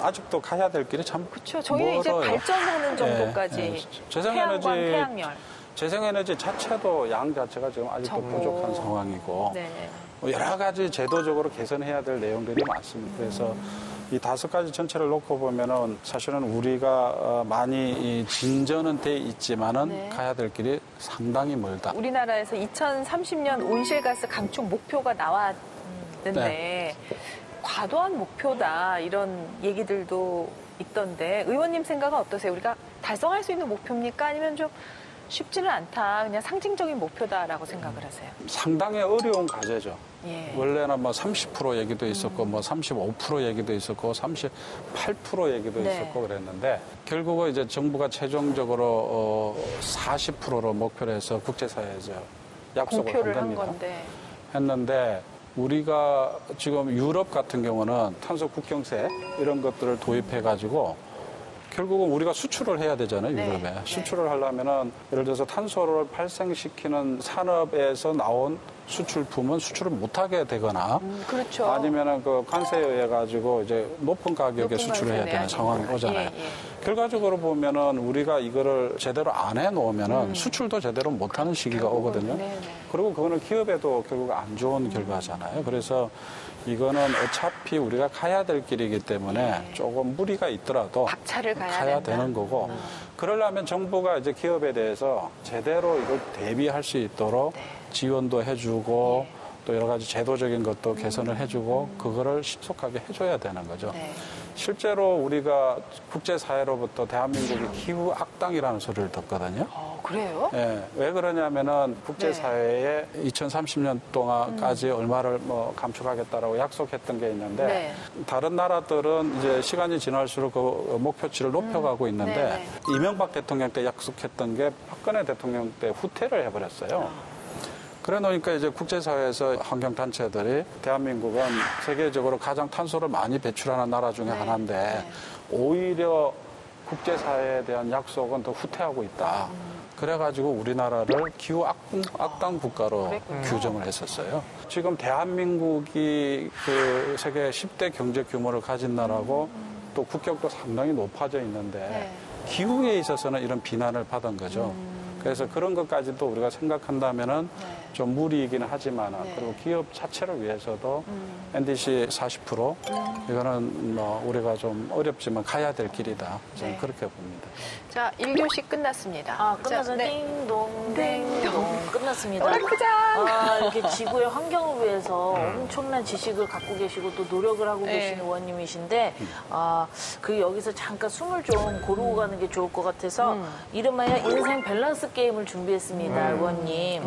C: 아직도 가야 될 길이 참
A: 그렇죠. 저희는 이제
C: 멀어요.
A: 발전하는 정도까지.
C: 예, 예.
A: 태양광, 태양열.
C: 재생에너지 자체도 양 자체가 지금 아직도
A: 적고.
C: 부족한 상황이고
A: 네.
C: 뭐 여러 가지 제도적으로 개선해야 될 내용들이 많습니다. 그래서 이 5가지 전체를 놓고 보면은 사실은 우리가 많이 이 진전은 돼 있지만은
A: 네.
C: 가야 될 길이 상당히 멀다.
A: 우리나라에서 2030년 온실가스 감축 목표가 나왔는데
C: 네.
A: 과도한 목표다 이런 얘기들도 있던데 의원님 생각은 어떠세요? 우리가 달성할 수 있는 목표입니까? 아니면 좀 쉽지는 않다. 그냥 상징적인 목표다라고 생각을 하세요?
C: 상당히 어려운 과제죠.
A: 예.
C: 원래는 뭐 30% 얘기도 있었고 뭐 35% 얘기도 있었고 38% 얘기도
A: 네.
C: 있었고 그랬는데 결국은 이제 정부가 최종적으로 40%로 목표를 해서 국제사회에서 약속을
A: 공표를
C: 한
A: 한
C: 겁니다.
A: 건데.
C: 했는데 우리가 지금 유럽 같은 경우는 탄소 국경세 이런 것들을 도입해 가지고 결국은 우리가 수출을 해야 되잖아요,
A: 네.
C: 유럽에. 수출을 하려면은 예를 들어서 탄소를 발생시키는 산업에서 나온 수출품은 수출을 못하게 되거나
A: 그렇죠.
C: 아니면은 그 관세에 의해 가지고 이제 높은 가격에
A: 높은
C: 수출을 해야
A: 관세
C: 되는
A: 내야
C: 상황이
A: 되니까.
C: 오잖아요.
A: 예, 예.
C: 결과적으로 보면은 우리가 이거를 제대로 안 해 놓으면은 수출도 제대로 못 하는 시기가 오거든요.
A: 네네.
C: 그리고 그거는 기업에도 결국 안 좋은 결과잖아요. 그래서 이거는 어차피 우리가 가야 될 길이기 때문에 조금 무리가 있더라도
A: 박차를 가야 된다.
C: 되는 거고 그러려면 정부가 이제 기업에 대해서 제대로 이걸 대비할 수 있도록 지원도 해주고 또 여러 가지 제도적인 것도 개선을 해주고 그거를 신속하게 해줘야 되는 거죠.
A: 네.
C: 실제로 우리가 국제사회로부터 대한민국이 기후 악당이라는 소리를 듣거든요.
A: 그래요?
C: 예, 왜 그러냐면은 국제사회에
A: 네.
C: 2030년 동안까지 얼마를 뭐 감축하겠다라고 약속했던 게 있는데
A: 네.
C: 다른 나라들은 이제 시간이 지날수록 그 목표치를 높여가고 있는데
A: 네네.
C: 이명박 대통령 때 약속했던 게 박근혜 대통령 때 후퇴를 해버렸어요. 그래 놓으니까 이제 국제사회에서 환경단체들이 대한민국은 세계적으로 가장 탄소를 많이 배출하는 나라 중에 하나인데 오히려 국제사회에 대한 약속은 더 후퇴하고 있다. 그래가지고 우리나라를 기후 악당 국가로 규정을 했었어요. 지금 대한민국이 그 세계 10대 경제 규모를 가진 나라고 또 국격도 상당히 높아져 있는데 기후에 있어서는 이런 비난을 받은 거죠. 그래서 그런 것까지도 우리가 생각한다면은 좀 무리이기는 하지만 그리고 기업 자체를 위해서도 NDC 40% 이거는 뭐 우리가 좀 어렵지만 가야 될 길이다. 저는 그렇게 봅니다.
A: 자, 1교시 끝났습니다.
D: 아, 끝나서
A: 자, 네.
D: 띵동, 띵동. 끝났습니다.
A: 오락부장!
D: 아, 이렇게 지구의 환경을 위해서 엄청난 지식을 갖고 계시고 또 노력을 하고
A: 네.
D: 계시는 의원님이신데, 그 여기서 잠깐 숨을 좀 고르고 가는 게 좋을 것 같아서 이름하여 인생 밸런스 게임을 준비했습니다, 의원님.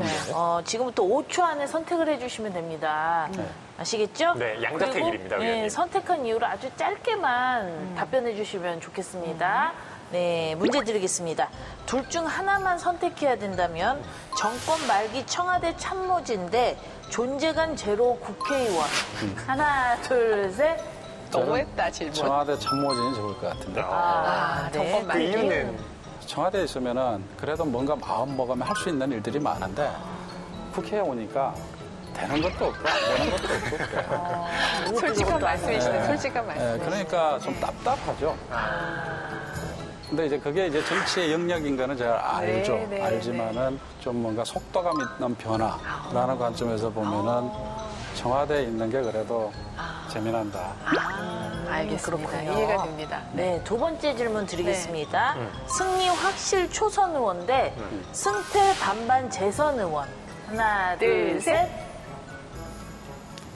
D: 지금부터 5초 안에 선택을 해주시면 됩니다. 아시겠죠?
B: 네, 양자택
D: 그리고,
B: 일입니다, 의원님.
D: 선택한 이유를 아주 짧게만 답변해 주시면 좋겠습니다. 네, 문제 드리겠습니다. 둘 중 하나만 선택해야 된다면 정권 말기 청와대 참모진대 존재감 제로 국회의원. 하나, 둘, 셋.
A: 너무했다, 질문.
C: 청와대 참모진이 좋을 것 같은데.
A: 정권
B: 그
A: 말기.
B: 이유는
C: 청와대에 있으면은 그래도 뭔가 마음 먹으면 할 수 있는 일들이 많은데 국회에 오니까 되는 것도 없고 안 되는 것도 없고 그래요.
A: 솔직한 말씀이시네,
C: 네.
A: 솔직한
C: 네,
A: 말씀.
C: 그러니까 좀 답답하죠. 근데 이제 그게 이제 정치의 영역인 거는 제가 알죠.
A: 네, 네,
C: 알지만은 좀 뭔가 속도감 있는 변화라는 관점에서 보면은 청와대에 있는 게 그래도 재미난다.
A: 알겠습니다.
D: 그렇군요.
A: 이해가 됩니다.
D: 네, 두 번째 질문 드리겠습니다. 승리 확실 초선 의원 대 승패 반반 재선 의원. 하나, 둘, 셋.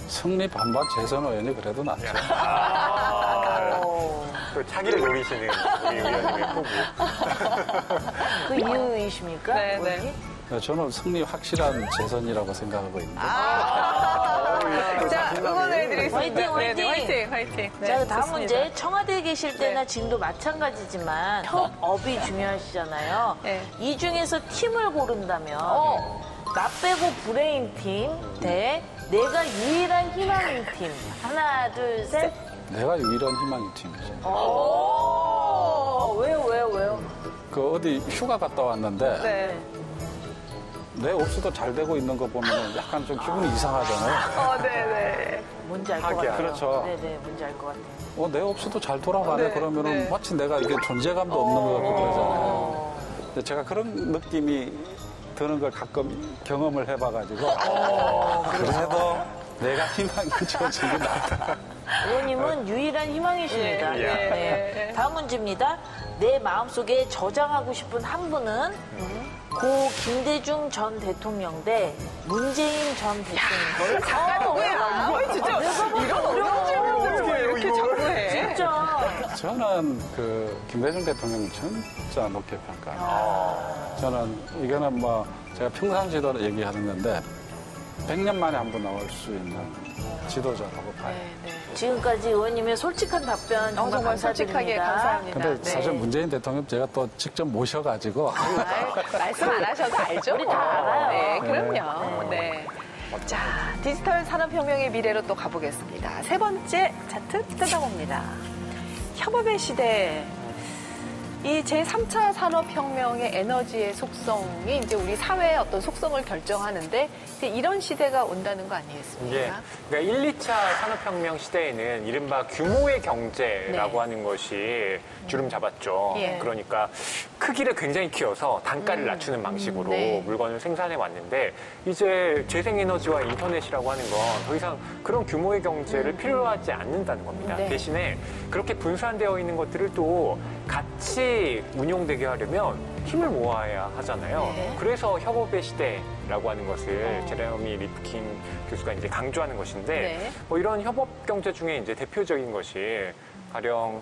C: 승리 반반 재선 의원이 그래도 낫죠.
B: 또 차기를 노리시는 우리 의원님의 포부.
D: 그 이유이십니까?
A: 네, 네.
D: 의원님?
C: 저는 승리 확실한 재선이라고 생각하고 있는데.
A: 자, 응원해드리겠습니다.
D: 화이팅, 화이팅!
A: 화이팅, 화이팅. 네,
D: 자, 다음
A: 좋습니다.
D: 문제. 청와대에 계실 때나
A: 네.
D: 지금도 마찬가지지만 협업이 중요하시잖아요.
A: 네.
D: 이 중에서 팀을 고른다면 나 빼고 브레인 팀 대 내가 유일한 희망인 팀. 하나, 둘, 셋.
C: 내가 유일한 희망인 팀이죠.
D: 왜요?
C: 그 어디 휴가 갔다 왔는데
A: 네.
C: 내 없어도 잘 되고 있는 거 보면 약간 좀 기분이 이상하잖아요.
A: 네네.
D: 뭔지 알 것
B: 하기야.
D: 같아요.
C: 그렇죠.
D: 네네, 뭔지 알 것 같아요.
C: 내 없어도 잘 돌아가네.
A: 네,
C: 그러면은
A: 네.
C: 마치 내가 이게 존재감도 없는 것 같고 그러잖아요. 근데 제가 그런 느낌이 드는 걸 가끔 경험을 해봐가지고 그래도 내가 희망이 조직이 낫다.
D: 의원님은 유일한 희망이십니다.
B: 예.
D: 네. 다음 문제입니다. 내 마음속에 저장하고 싶은 한 분은 고 김대중 전 대통령 대 문재인 전 대통령.
A: 잠깐 뭐야? 거의 진짜 이런 어려운 질문을 왜 이렇게 자꾸 해?
D: 진짜.
C: 저는 그 김대중 대통령을 진짜 높게 평가합니다. 저는 이거는 뭐 제가 평상시도 얘기하는 건데 100년 만에 한 번 나올 수 있는 지도자라고 봐요.
D: 지금까지 의원님의 솔직한 답변 정말
A: 정말
D: 감사드립니다.
A: 솔직하게 감사합니다.
C: 근데
A: 네.
C: 사실 문재인 대통령 제가 또 직접 모셔가지고
A: 말씀 안 하셔도 알죠?
D: 우리 다 알아요.
A: 네, 그럼요. 네. 자, 디지털 산업혁명의 미래로 또 가보겠습니다. 세 번째 차트 뜯어봅니다. 협업의 시대. 이 제3차 산업혁명의 에너지의 속성이 이제 우리 사회의 어떤 속성을 결정하는데 이제 이런 시대가 온다는 거 아니겠습니까?
B: 예. 그러니까 1, 2차 산업혁명 시대에는 이른바 규모의 경제라고
A: 네.
B: 하는 것이 주름 잡았죠.
A: 예.
B: 그러니까 크기를 굉장히 키워서 단가를 낮추는 방식으로
A: 네.
B: 물건을 생산해 왔는데 이제 재생에너지와 인터넷이라고 하는 건 더 이상 그런 규모의 경제를 필요로 하지 않는다는 겁니다.
A: 네.
B: 대신에 그렇게 분산되어 있는 것들을 또 같이 운용되게 하려면 힘을 모아야 하잖아요.
A: 네.
B: 그래서 협업의 시대라고 하는 것을 제레미 리프킨 교수가 이제 강조하는 것인데
A: 네.
B: 뭐 이런 협업 경제 중에 이제 대표적인 것이 가령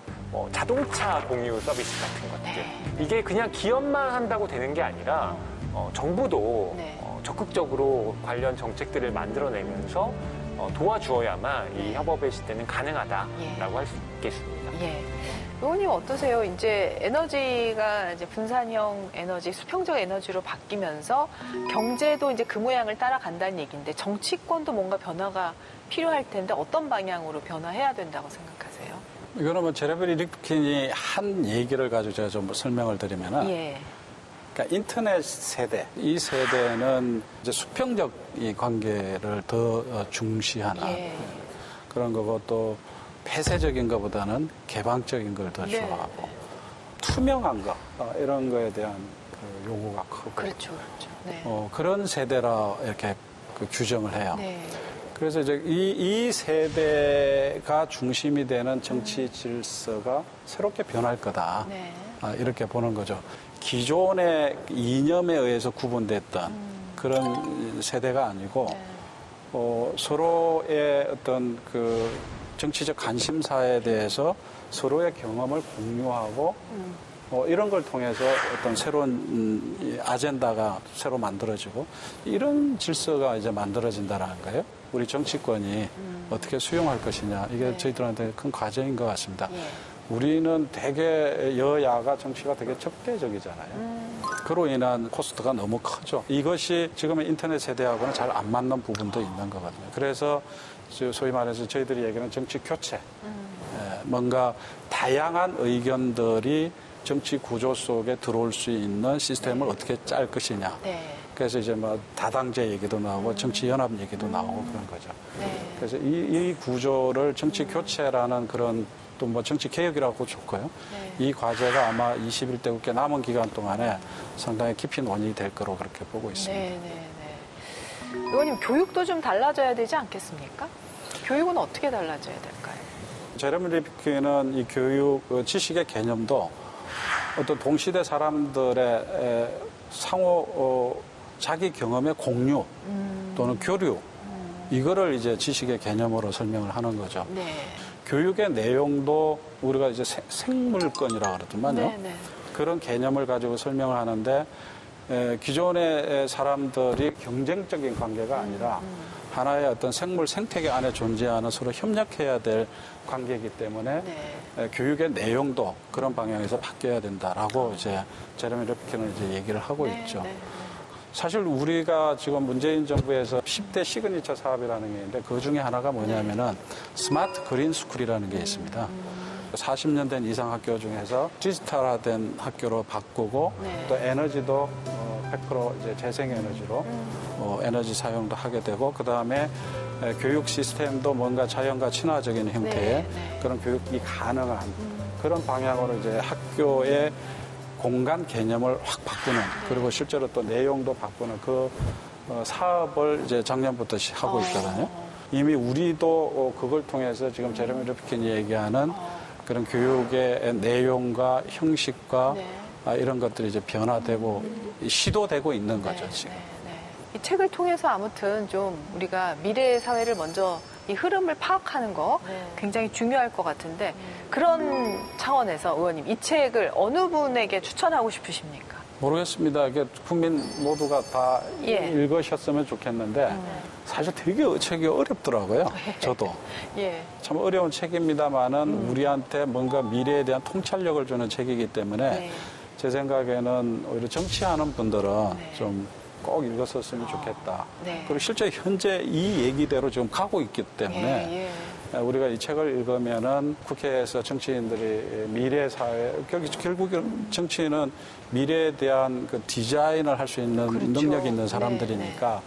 B: 자동차 공유 서비스 같은 것들. 이게 그냥 기업만 한다고 되는 게 아니라 정부도
A: 네.
B: 적극적으로 관련 정책들을 만들어내면서 도와주어야만 이 협업의 시대는 가능하다라고 할 수 있겠습니다.
A: 예. 의원님 어떠세요? 이제 에너지가 이제 분산형 에너지, 수평적 에너지로 바뀌면서 경제도 이제 그 모양을 따라간다는 얘기인데 정치권도 뭔가 변화가 필요할 텐데 어떤 방향으로 변화해야 된다고 생각하세요?
C: 이거는 뭐 제레미 리프킨이 한 얘기를 가지고 제가 좀 설명을 드리면은
A: 예.
C: 그러니까 인터넷 세대, 이 세대는 이제 수평적 이 관계를 더 중시하는
A: 예.
C: 그런 거고 또 폐쇄적인 것보다는 개방적인 걸 더
A: 네.
C: 좋아하고 투명한 거 이런 거에 대한 그 요구가 크고
A: 그렇죠, 그렇죠. 네.
C: 그런 세대라 이렇게 그 규정을 해요.
A: 네.
C: 그래서 이제 이 세대가 중심이 되는 정치 질서가 새롭게 변할 거다.
A: 네.
C: 이렇게 보는 거죠. 기존의 이념에 의해서 구분됐던 그런 세대가 아니고
A: 네.
C: 서로의 어떤 그 정치적 관심사에 대해서 서로의 경험을 공유하고 이런 걸 통해서 어떤 새로운 아젠다가 새로 만들어지고 이런 질서가 이제 만들어진다라는 거예요. 우리 정치권이 어떻게 수용할 것이냐 이게
A: 네.
C: 저희들한테 큰 과제인 것 같습니다.
A: 예.
C: 우리는 되게 여야가 정치가 되게 적대적이잖아요. 그로 인한 코스트가 너무 크죠. 이것이 지금의 인터넷 세대하고는 잘 안 맞는 부분도 있는 거거든요. 그래서 소위 말해서 저희들이 얘기하는 정치 교체, 뭔가 다양한 의견들이 정치 구조 속에 들어올 수 있는 시스템을 어떻게 짤 것이냐.
A: 네.
C: 그래서 이제 뭐 다당제 얘기도 나오고 정치 연합 얘기도 나오고 그런 거죠.
A: 네.
C: 그래서 이 구조를 정치 교체라는 그런 또 뭐 정치 개혁이라고 좋고요.
A: 네.
C: 이 과제가 아마 21대 국회 남은 기간 동안에 상당히 깊이 논의될 거로 그렇게 보고 있습니다.
A: 네, 네, 네. 의원님, 교육도 좀 달라져야 되지 않겠습니까? 교육은 어떻게 달라져야 될까요?
C: 제레미 리프킨은 이 교육 지식의 개념도 어떤 동시대 사람들의 상호 자기 경험의 공유 또는 교류 이거를 이제 지식의 개념으로 설명을 하는 거죠.
A: 네.
C: 교육의 내용도 우리가 이제 생물권이라고 그러더만요.
A: 네, 네.
C: 그런 개념을 가지고 설명을 하는데 기존의 사람들이 경쟁적인 관계가 아니라 하나의 어떤 생물 생태계 안에 존재하는 서로 협력해야 될 관계이기 때문에
A: 네.
C: 교육의 내용도 그런 방향에서 바뀌어야 된다라고 이제 제레미 리프킨은 이제 얘기를 하고
A: 네,
C: 있죠.
A: 네.
C: 사실 우리가 지금 문재인 정부에서 10대 시그니처 사업이라는 게 있는데 그 중에 하나가 뭐냐면은 스마트 그린 스쿨이라는 게 있습니다. 40년 된 이상 학교 중에서 디지털화된 학교로 바꾸고
A: 네.
C: 또 에너지도 100% 이제 재생에너지로 에너지 사용도 하게 되고 그 다음에 교육 시스템도 뭔가 자연과 친화적인 형태의 그런 교육이 가능한 그런 방향으로 이제 학교의 공간 개념을 확 바꾸는 그리고 실제로 또 내용도 바꾸는 그 사업을 이제 작년부터 하고 있거든요. 이미 우리도 그걸 통해서 지금 제레미 루피킨이 얘기하는 그런 교육의 내용과 형식과 이런 것들이 이제 변화되고 시도되고 있는 거죠, 지금.
A: 이 책을 통해서 아무튼 좀 우리가 미래의 사회를 먼저 이 흐름을 파악하는 거 굉장히 중요할 것 같은데 그런 차원에서 의원님 이 책을 어느 분에게 추천하고 싶으십니까?
C: 모르겠습니다. 이게 국민 모두가 다
A: 예.
C: 읽으셨으면 좋겠는데 사실 되게 책이 어렵더라고요. 저도.
A: 예.
C: 참 어려운 책입니다만은 우리한테 뭔가 미래에 대한 통찰력을 주는 책이기 때문에 제 생각에는 오히려 정치하는 분들은 좀 꼭 읽었었으면 좋겠다. 그리고 실제 현재 이 얘기대로 지금 가고 있기 때문에 우리가 이 책을 읽으면은 국회에서 정치인들이 미래 사회, 결국 정치인은 미래에 대한 그 디자인을 할 수 있는 능력이 있는 사람들이니까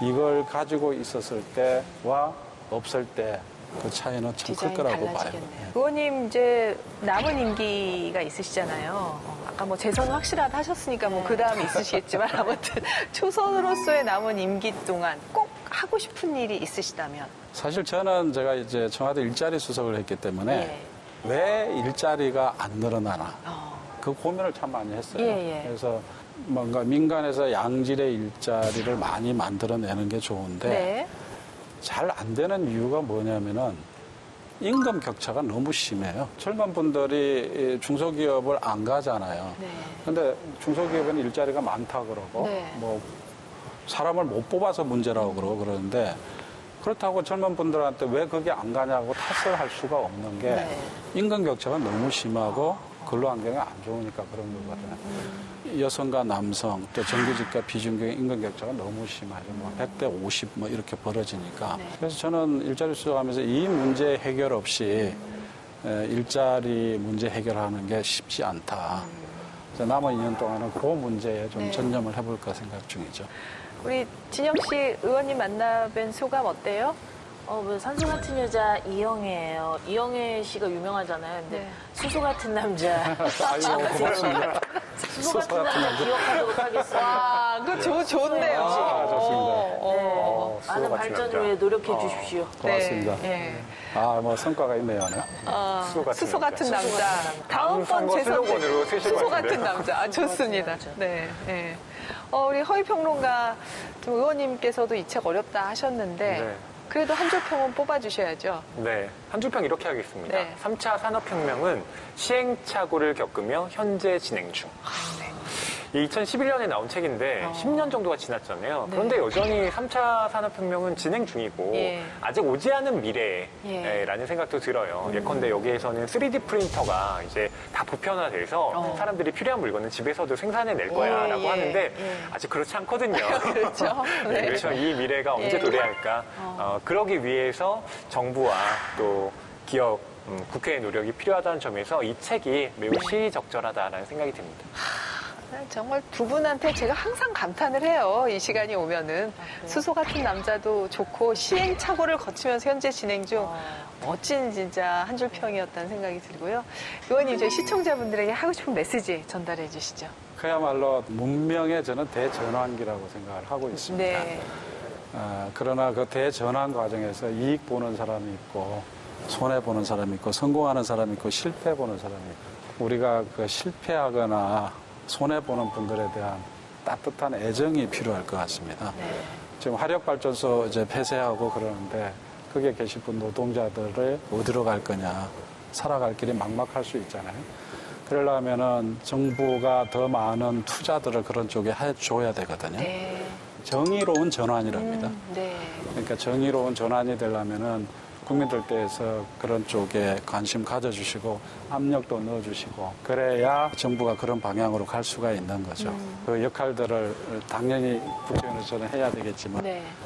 C: 이걸 가지고 있었을 때와 없을 때 그 차이는 참 클 거라고 봐요.
A: 의원님 이제 남은 임기가 있으시잖아요. 아까 뭐 재선 확실하다 하셨으니까 뭐 그 다음에 있으시겠지만 아무튼 초선으로서의 남은 임기 동안 꼭 하고 싶은 일이 있으시다면?
C: 사실 저는 제가 이제 청와대 일자리 수석을 했기 때문에 왜 일자리가 안 늘어나나 그 고민을 참 많이 했어요. 그래서 뭔가 민간에서 양질의 일자리를 많이 만들어내는 게 좋은데 잘 안 되는 이유가 뭐냐면은 임금 격차가 너무 심해요. 젊은 분들이 중소기업을 안 가잖아요. 근데 중소기업은 일자리가 많다 그러고 뭐 사람을 못 뽑아서 문제라고 그러고 그러는데 그렇다고 젊은 분들한테 왜 거기 안 가냐고 탓을 할 수가 없는 게 임금 격차가 너무 심하고 근로 환경이 안 좋으니까 그런 거거든요. 여성과 남성 또 정규직과 비정규직 임금 격차가 너무 심하죠. 뭐 100대 50 뭐 이렇게 벌어지니까. 그래서 저는 일자리 수석하면서 이 문제 해결 없이 일자리 문제 해결하는 게 쉽지 않다. 그래서 남은 2년 동안은 그 문제에 좀 전념을 해볼까 생각 중이죠.
A: 우리 진영 씨 의원님 만나뵌 소감 어때요?
D: 산소 같은 여자 이영애예요. 이영애 씨가 유명하잖아요. 근데 수소 같은 남자.
C: 아이고, 고맙습니다.
D: 수소 같은 남자 기억하도록 하겠습니다.
A: 와, 그거 좋네요.
C: 아, 좋습니다.
D: 많은 발전을 위해 노력해 주십시오.
C: 고맙습니다. 뭐 성과가 있네요.
A: 수소 같은 남자. 다음번
B: 선거
A: 재선
B: 슬로건으로 쓰실
A: 수소
B: 것 같은데요.
A: 같은 남자. 좋습니다. 네. 우리 허위평론가 좀 의원님께서도 이 책 어렵다 하셨는데 그래도 한 줄 평은 뽑아주셔야죠.
B: 네. 한 줄평 이렇게 하겠습니다. 3차 산업혁명은 시행착오를 겪으며 현재 진행 중. 2011년에 나온 책인데 10년 정도가 지났잖아요. 그런데 여전히 3차 산업혁명은 진행 중이고 아직 오지 않은 미래라는 생각도 들어요. 예컨대 여기에서는 3D 프린터가 이제 다 보편화돼서 사람들이 필요한 물건은 집에서도 생산해낼 거야 라고 하는데 아직 그렇지 않거든요.
A: 그렇죠.
B: 그래서 이 미래가 언제 도래할까? 그러기 위해서 정부와 또 기업, 국회의 노력이 필요하다는 점에서 이 책이 매우 시의적절하다라는 생각이 듭니다.
A: 정말 두 분한테 제가 항상 감탄을 해요. 이 시간이 오면은. 수소 같은 남자도 좋고 시행착오를 거치면서 현재 진행 중 멋진 진짜 한 줄 평이었다는 생각이 들고요. 의원님, 저희 시청자분들에게 하고 싶은 메시지 전달해 주시죠.
C: 그야말로 문명의 저는 대전환기라고 생각을 하고 있습니다. 그러나 그 대전환 과정에서 이익 보는 사람이 있고 손해 보는 사람이 있고 성공하는 사람이 있고 실패 보는 사람이 있고 우리가 그 실패하거나 손해보는 분들에 대한 따뜻한 애정이 필요할 것 같습니다. 지금 화력발전소 이제 폐쇄하고 그러는데 거기에 계실 분 노동자들을 어디로 갈 거냐 살아갈 길이 막막할 수 있잖아요. 그러려면은 정부가 더 많은 투자들을 그런 쪽에 해줘야 되거든요. 정의로운 전환이랍니다. 그러니까 정의로운 전환이 되려면은 국민들께서 그런 쪽에 관심 가져주시고 압력도 넣어주시고 그래야 정부가 그런 방향으로 갈 수가 있는 거죠. 그 역할들을 당연히 국회의원으로서는 해야 되겠지만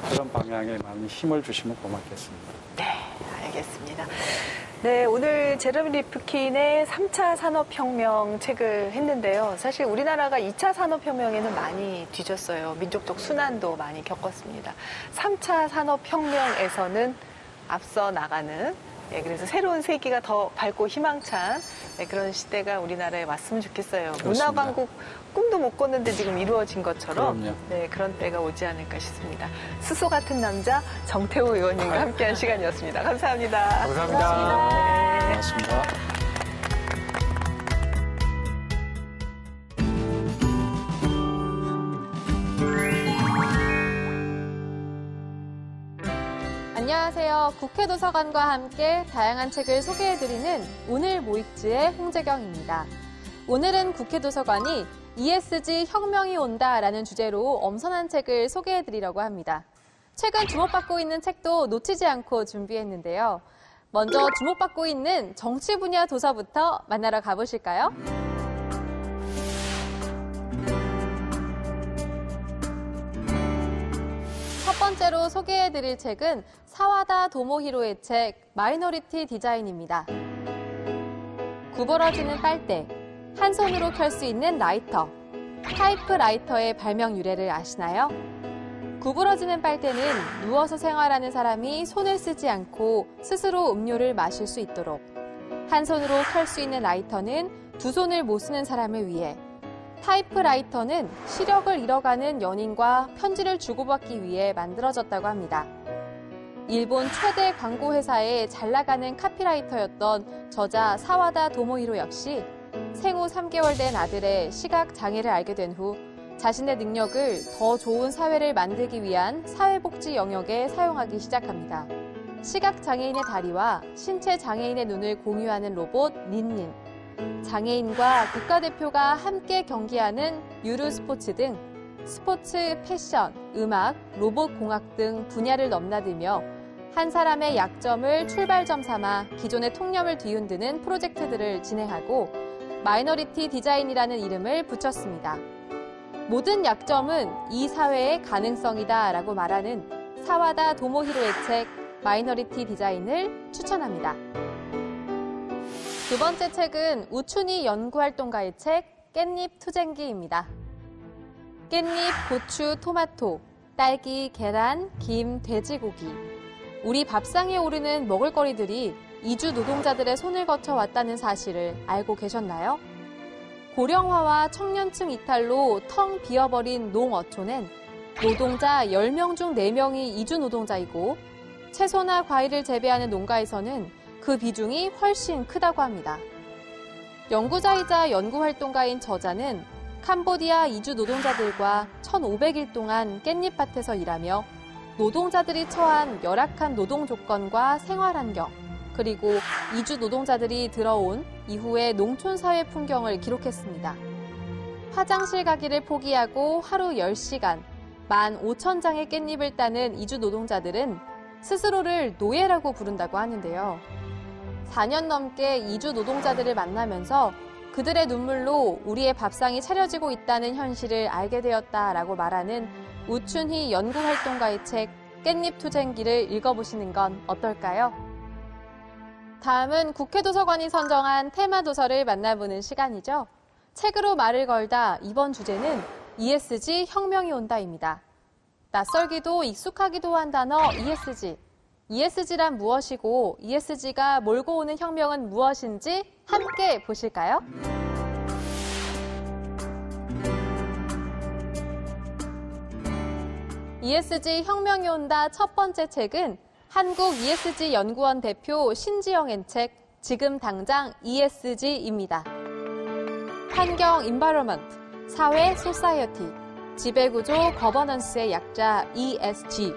C: 그런 방향에 많이 힘을 주시면 고맙겠습니다.
A: 네, 알겠습니다. 알겠습니다. 네, 오늘 제레미 리프킨의 3차 산업혁명 책을 했는데요. 사실 우리나라가 2차 산업혁명에는 많이 뒤졌어요. 민족적 순환도 많이 겪었습니다. 3차 산업혁명에서는 앞서 나가는, 그래서 새로운 세기가 더 밝고 희망찬 그런 시대가 우리나라에 왔으면 좋겠어요.
C: 그렇습니다.
A: 문화광국 꿈도 못 꿨는데 지금 이루어진 것처럼
C: 그럼요.
A: 그런 때가 오지 않을까 싶습니다. 스소 같은 남자 정태우 의원님과 함께한 시간이었습니다. 감사합니다.
B: 감사합니다.
C: 고맙습니다.
E: 안녕하세요. 국회 도서관과 함께 다양한 책을 소개해드리는 오늘 뭐 읽지의 홍재경입니다. 오늘은 국회 도서관이 ESG 혁명이 온다라는 주제로 엄선한 책을 소개해드리려고 합니다. 최근 주목받고 있는 책도 놓치지 않고 준비했는데요. 먼저 주목받고 있는 정치 분야 도서부터 만나러 가보실까요? 첫 번째로 소개해드릴 책은 사와다 도모히로의 책 마이너리티 디자인입니다. 구부러지는 빨대, 한 손으로 켤 수 있는 라이터, 타이프라이터의 발명 유래를 아시나요? 구부러지는 빨대는 누워서 생활하는 사람이 손을 쓰지 않고 스스로 음료를 마실 수 있도록, 한 손으로 켤 수 있는 라이터는 두 손을 못 쓰는 사람을 위해, 타이프라이터는 시력을 잃어가는 연인과 편지를 주고받기 위해 만들어졌다고 합니다. 일본 최대 광고 회사의 잘 나가는 카피라이터였던 저자 사와다 도모히로 역시 생후 3개월 된 아들의 시각 장애를 알게 된 후 자신의 능력을 더 좋은 사회를 만들기 위한 사회복지 영역에 사용하기 시작합니다. 시각 장애인의 다리와 신체 장애인의 눈을 공유하는 로봇 린린, 장애인과 국가대표가 함께 경기하는 유루스포츠 등 스포츠, 패션, 음악, 로봇공학 등 분야를 넘나들며 한 사람의 약점을 출발점 삼아 기존의 통념을 뒤흔드는 프로젝트들을 진행하고 마이너리티 디자인이라는 이름을 붙였습니다. 모든 약점은 이 사회의 가능성이다 라고 말하는 사와다 도모히로의 책 마이너리티 디자인을 추천합니다. 두 번째 책은 우춘희 연구활동가의 책 깻잎 투쟁기입니다. 깻잎, 고추, 토마토, 딸기, 계란, 김, 돼지고기. 우리 밥상에 오르는 먹을거리들이 이주 노동자들의 손을 거쳐 왔다는 사실을 알고 계셨나요? 고령화와 청년층 이탈로 텅 비어버린 농어촌엔 노동자 10명 중 4명이 이주 노동자이고 채소나 과일을 재배하는 농가에서는 그 비중이 훨씬 크다고 합니다. 연구자이자 연구활동가인 저자는 캄보디아 이주 노동자들과 1,500일 동안 깻잎밭에서 일하며 노동자들이 처한 열악한 노동 조건과 생활 환경, 그리고 이주 노동자들이 들어온 이후의 농촌 사회 풍경을 기록했습니다. 화장실 가기를 포기하고 하루 10시간, 15,000장의 깻잎을 따는 이주 노동자들은 스스로를 노예라고 부른다고 하는데요. 4년 넘게 이주 노동자들을 만나면서 그들의 눈물로 우리의 밥상이 차려지고 있다는 현실을 알게 되었다라고 말하는 우춘희 연구활동가의 책 깻잎 투쟁기를 읽어보시는 건 어떨까요? 다음은 국회 도서관이 선정한 테마 도서를 만나보는 시간이죠. 책으로 말을 걸다 이번 주제는 ESG 혁명이 온다입니다. 낯설기도 익숙하기도 한 단어 ESG. ESG란 무엇이고 ESG가 몰고 오는 혁명은 무엇인지 함께 보실까요? ESG 혁명이 온다 첫 번째 책은 한국 ESG 연구원 대표 신지영의 책 지금 당장 ESG입니다. 환경 environment, 사회 소사이어티, 지배구조 거버넌스의 약자 ESG.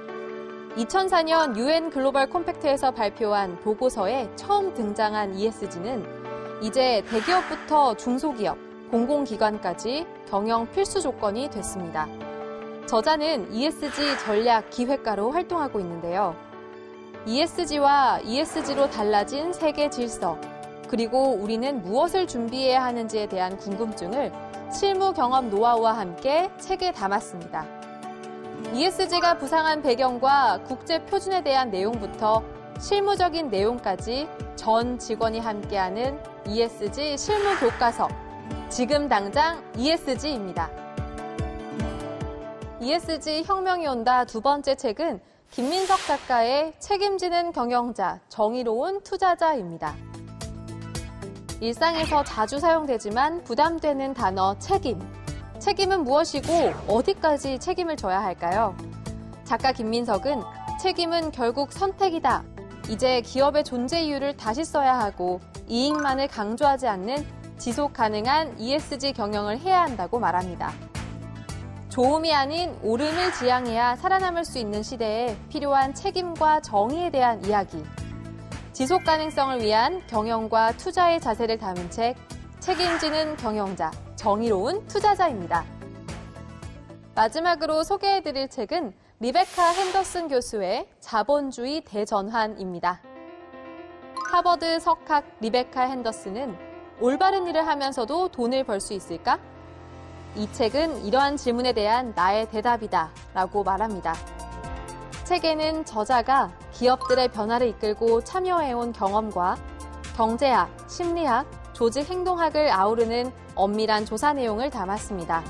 E: 2004년 UN 글로벌 콤팩트에서 발표한 보고서에 처음 등장한 ESG는 이제 대기업부터 중소기업, 공공기관까지 경영 필수 조건이 됐습니다. 저자는 ESG 전략 기획가로 활동하고 있는데요. ESG와 ESG로 달라진 세계 질서, 그리고 우리는 무엇을 준비해야 하는지에 대한 궁금증을 실무 경험 노하우와 함께 책에 담았습니다. ESG가 부상한 배경과 국제 표준에 대한 내용부터 실무적인 내용까지 전 직원이 함께하는 ESG 실무 교과서. 지금 당장 ESG입니다. ESG 혁명이 온다 두 번째 책은 김민석 작가의 책임지는 경영자, 정의로운 투자자입니다. 일상에서 자주 사용되지만 부담되는 단어 책임. 책임은 무엇이고 어디까지 책임을 져야 할까요? 작가 김민석은 책임은 결국 선택이다. 이제 기업의 존재 이유를 다시 써야 하고 이익만을 강조하지 않는 지속 가능한 ESG 경영을 해야 한다고 말합니다. 좋음이 아닌 옳음을 지향해야 살아남을 수 있는 시대에 필요한 책임과 정의에 대한 이야기. 지속 가능성을 위한 경영과 투자의 자세를 담은 책, 책임지는 경영자, 정의로운 투자자입니다. 마지막으로 소개해드릴 책은 리베카 핸더슨 교수의 자본주의 대전환입니다. 하버드 석학 리베카 핸더슨은 올바른 일을 하면서도 돈을 벌 수 있을까? 이 책은 이러한 질문에 대한 나의 대답이다 라고 말합니다. 책에는 저자가 기업들의 변화를 이끌고 참여해온 경험과 경제학, 심리학, 조직 행동학을 아우르는 엄밀한 조사 내용을 담았습니다.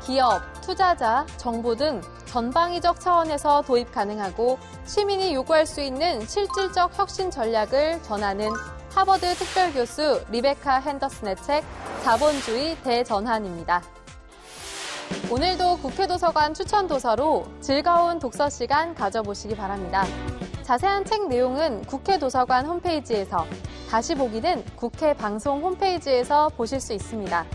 E: 기업, 투자자, 정부 등 전방위적 차원에서 도입 가능하고 시민이 요구할 수 있는 실질적 혁신 전략을 전하는 하버드 특별교수 리베카 핸더슨의 책 자본주의 대전환입니다. 오늘도 국회도서관 추천 도서로 즐거운 독서 시간 가져보시기 바랍니다. 자세한 책 내용은 국회도서관 홈페이지에서, 다시 보기는 국회 방송 홈페이지에서 보실 수 있습니다.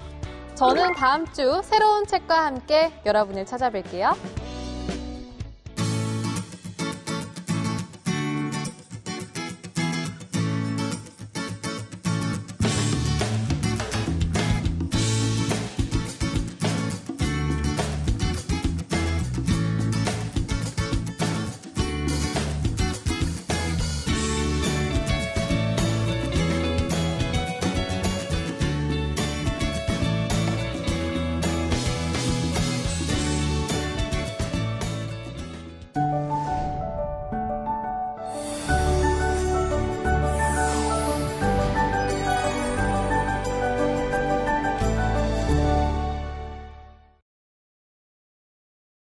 E: 저는 다음 주 새로운 책과 함께 여러분을 찾아뵐게요.